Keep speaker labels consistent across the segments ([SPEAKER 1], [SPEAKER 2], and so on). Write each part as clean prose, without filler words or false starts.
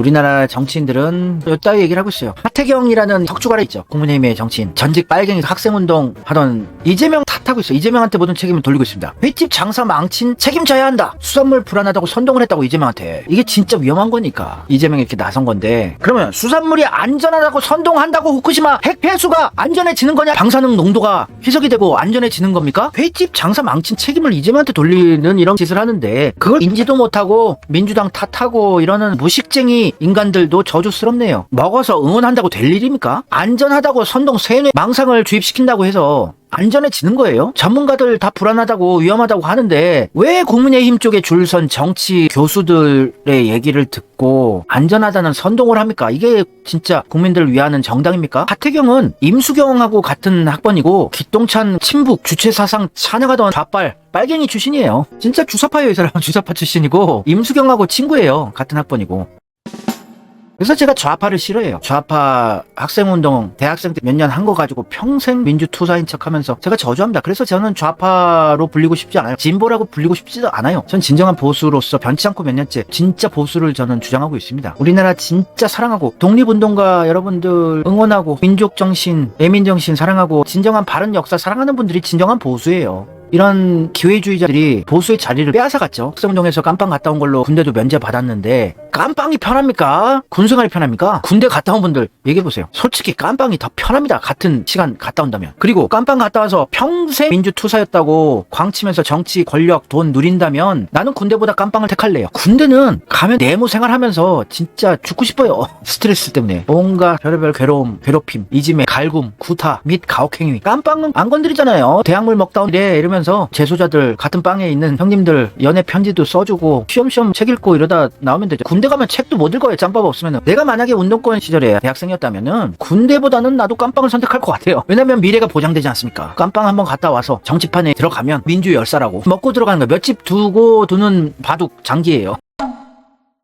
[SPEAKER 1] 우리나라 정치인들은 요따위 얘기를 하고 있어요. 하태경이라는 턱주가라 있죠. 국민의힘의 정치인. 전직 빨갱이 학생운동 하던 이재명 탓하고 있어요. 이재명한테 모든 책임을 돌리고 있습니다. 횟집 장사 망친 책임져야 한다. 수산물 불안하다고 선동을 했다고 이재명한테. 이게 진짜 위험한 거니까 이재명이 이렇게 나선 건데, 그러면 수산물이 안전하다고 선동한다고 후쿠시마 핵 폐수가 안전해지는 거냐? 방사능 농도가 희석이 되고 안전해지는 겁니까? 횟집 장사 망친 책임을 이재명한테 돌리는 이런 짓을 하는데, 그걸 인지도 못하고 민주당 탓하고 이러는 무식쟁이 인간들도 저주스럽네요. 먹어서 응원한다고 될 일입니까? 안전하다고 선동 세뇌 망상을 주입시킨다고 해서 안전해지는 거예요? 전문가들 다 불안하다고 위험하다고 하는데 왜 국민의힘 쪽에 줄선 정치 교수들의 얘기를 듣고 안전하다는 선동을 합니까? 이게 진짜 국민들을 위하는 정당입니까? 하태경은 임수경하고 같은 학번이고 기똥찬 친북 주체사상 찬양하던 좌빨 빨갱이 출신이에요. 진짜 주사파예요. 이 사람은 주사파 출신이고 임수경하고 친구예요. 같은 학번이고. 그래서 제가 좌파를 싫어해요. 좌파 학생운동 대학생 때 몇 년 한 거 가지고 평생 민주투사인 척하면서 제가 저주합니다. 그래서 저는 좌파로 불리고 싶지 않아요. 진보라고 불리고 싶지도 않아요. 전 진정한 보수로서 변치 않고 몇 년째 진짜 보수를 저는 주장하고 있습니다. 우리나라 진짜 사랑하고 독립운동가 여러분들 응원하고 민족정신, 애민정신 사랑하고 진정한 바른 역사 사랑하는 분들이 진정한 보수예요. 이런 기회주의자들이 보수의 자리를 빼앗아갔죠. 학생운동에서 깜빵 갔다 온 걸로 군대도 면제받았는데 깜빵이 편합니까? 군생활이 편합니까? 군대 갔다 온 분들 얘기해보세요. 솔직히 깜빵이 더 편합니다. 같은 시간 갔다 온다면. 그리고 깜빵 갔다 와서 평생 민주투사였다고 광치면서 정치, 권력, 돈 누린다면 나는 군대보다 깜빵을 택할래요. 군대는 가면 내무 생활하면서 진짜 죽고 싶어요. 스트레스 때문에. 뭔가 별의별 괴로움, 괴롭힘, 이짐에 갈굼, 구타 및 가혹행위. 깜빵은 안 건드리잖아요. 대학물 먹다 온데 이러면서 재소자들 같은 빵에 있는 형님들 연애 편지도 써주고 시험시험 책 읽고 이러다 나오면 되죠. 군대 가면 책도 못 읽어요. 짬밥 없으면. 내가 만약에 운동권 시절에 대학생이었다면은 군대보다는 나도 깜빵을 선택할 것 같아요. 왜냐면 미래가 보장되지 않습니까? 깜빵 한번 갔다 와서 정치판에 들어가면 민주 열사라고 먹고 들어가는 거 몇 집 두고 두는 바둑 장기예요.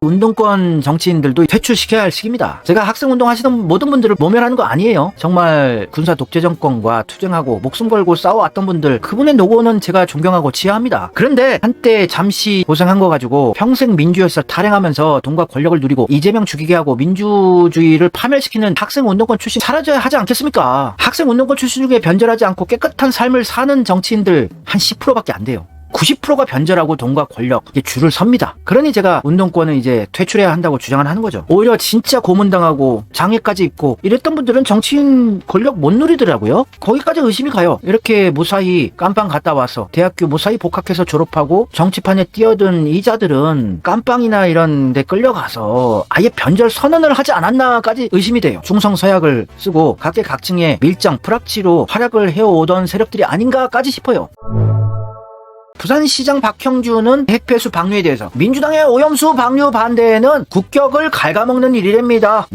[SPEAKER 1] 운동권 정치인들도 퇴출시켜야 할 시기입니다. 제가 학생운동 하시던 모든 분들을 모멸하는 거 아니에요. 정말 군사 독재 정권과 투쟁하고 목숨 걸고 싸워왔던 분들, 그분의 노고는 제가 존경하고 지하합니다. 그런데 한때 잠시 고생한 거 가지고 평생 민주열사 탈행하면서 돈과 권력을 누리고 이재명 죽이게 하고 민주주의를 파멸시키는 학생운동권 출신 사라져야 하지 않겠습니까? 학생운동권 출신 중에 변절하지 않고 깨끗한 삶을 사는 정치인들 한 10%밖에 안 돼요. 90%가 변절하고 돈과 권력, 이게 줄을 섭니다. 그러니 제가 운동권은 이제 퇴출해야 한다고 주장을 하는 거죠. 오히려 진짜 고문당하고 장애까지 입고 이랬던 분들은 정치인 권력 못 누리더라고요. 거기까지 의심이 가요. 이렇게 무사히 깜빵 갔다 와서 대학교 무사히 복학해서 졸업하고 정치판에 뛰어든 이자들은 깜빵이나 이런 데 끌려가서 아예 변절 선언을 하지 않았나까지 의심이 돼요. 중성서약을 쓰고 각계각층의 밀정, 프락치로 활약을 해오던 세력들이 아닌가까지 싶어요. 부산시장 박형준은 핵폐수 방류에 대해서 민주당의 오염수 방류 반대에는 국격을 갉아먹는 일이랍니다.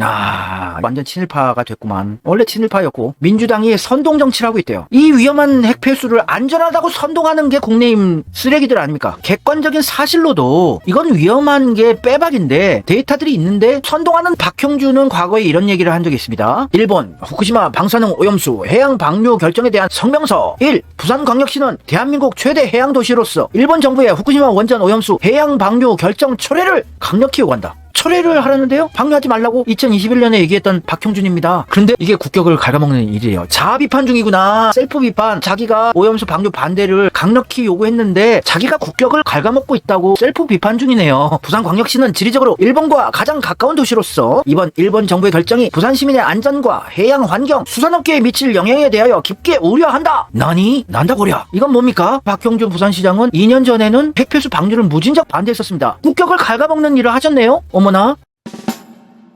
[SPEAKER 1] 완전 친일파가 됐구만. 원래 친일파였고 민주당이 선동정치를 하고 있대요. 이 위험한 핵폐수를 안전하다고 선동하는 게 국내임 쓰레기들 아닙니까? 객관적인 사실로도 이건 위험한 게 빼박인데 데이터들이 있는데 선동하는 박형준은 과거에 이런 얘기를 한 적이 있습니다. 일본 후쿠시마 방사능 오염수 해양 방류 결정에 대한 성명서 1. 부산광역시는 대한민국 최대 해양도시 로서 일본 정부의 후쿠시마 원전 오염수 해양 방류 결정 철회를 강력히 요구한다. 철회를 하라는데요? 방류하지 말라고 2021년에 얘기했던 박형준입니다. 그런데 이게 국격을 갉아먹는 일이에요. 자아 비판 중이구나. 셀프 비판. 자기가 오염수 방류 반대를 강력히 요구했는데 자기가 국격을 갉아먹고 있다고 셀프 비판 중이네요. 부산광역시는 지리적으로 일본과 가장 가까운 도시로서 이번 일본 정부의 결정이 부산 시민의 안전과 해양 환경, 수산업계에 미칠 영향에 대하여 깊게 우려한다. 나니? 난다고랴. 이건 뭡니까? 박형준 부산시장은 2년 전에는 핵폐수 방류를 무진적 반대했었습니다. 국격을 갉아먹는 일을 하셨네요. 어머나.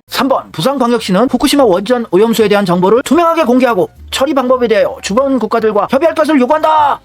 [SPEAKER 1] 3번 부산광역시는 후쿠시마 원전 오염수에 대한 정보를 투명하게 공개하고 처리 방법에 대하여 주변 국가들과 협의할 것을 요구한다.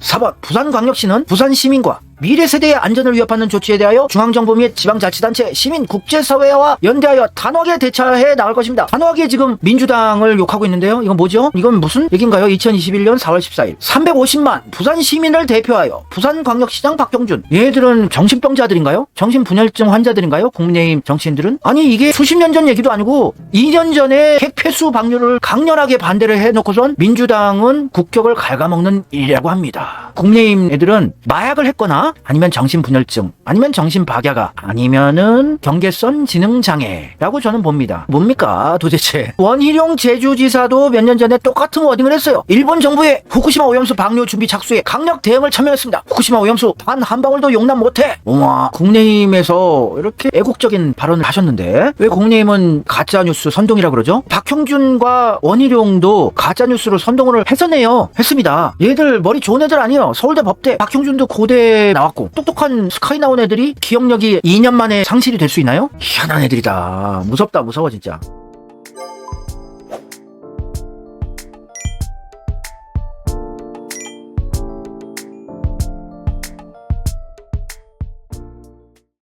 [SPEAKER 1] 4번 부산광역시는 부산 시민과 미래 세대의 안전을 위협하는 조치에 대하여 중앙정부 및 지방자치단체, 시민, 국제사회와 연대하여 단호하게 대처해 나갈 것입니다. 단호하게 지금 민주당을 욕하고 있는데요. 이건 뭐죠? 이건 무슨 얘기인가요? 2021년 4월 14일 350만 부산 시민을 대표하여 부산광역시장 박형준. 얘들은 정신병자들인가요? 정신분열증 환자들인가요? 국민의힘 정치인들은? 아니 이게 수십 년 전 얘기도 아니고 2년 전에 핵폐수 방류를 강렬하게 반대를 해놓고선 민주당은 국격을 갉아먹는 일이라고 합니다. 국민의힘 애들은 마약을 했거나 정신이나 아니면 정신분열증 아니면 정신박야가 아니면은 경계선 지능장애라고 저는 봅니다. 뭡니까 도대체. 원희룡 제주지사도 몇 년 전에 똑같은 워딩을 했어요. 일본 정부의 후쿠시마 오염수 방류 준비 착수에 강력 대응을 천명했습니다. 후쿠시마 오염수 단 한 방울도 용납 못해. 우와, 국내힘에서 이렇게 애국적인 발언을 하셨는데 왜 국내힘은 가짜뉴스 선동이라 그러죠? 박형준과 원희룡도 가짜뉴스로 선동을 했습니다. 얘들 머리 좋은 애들 아니에요. 서울대 법대, 박형준도 고대 나왔고 똑똑한 스카이 나온 애들이 기억력이 2년 만에 상실이 될 수 있나요? 희한한 애들이다. 무섭다, 무서워 진짜.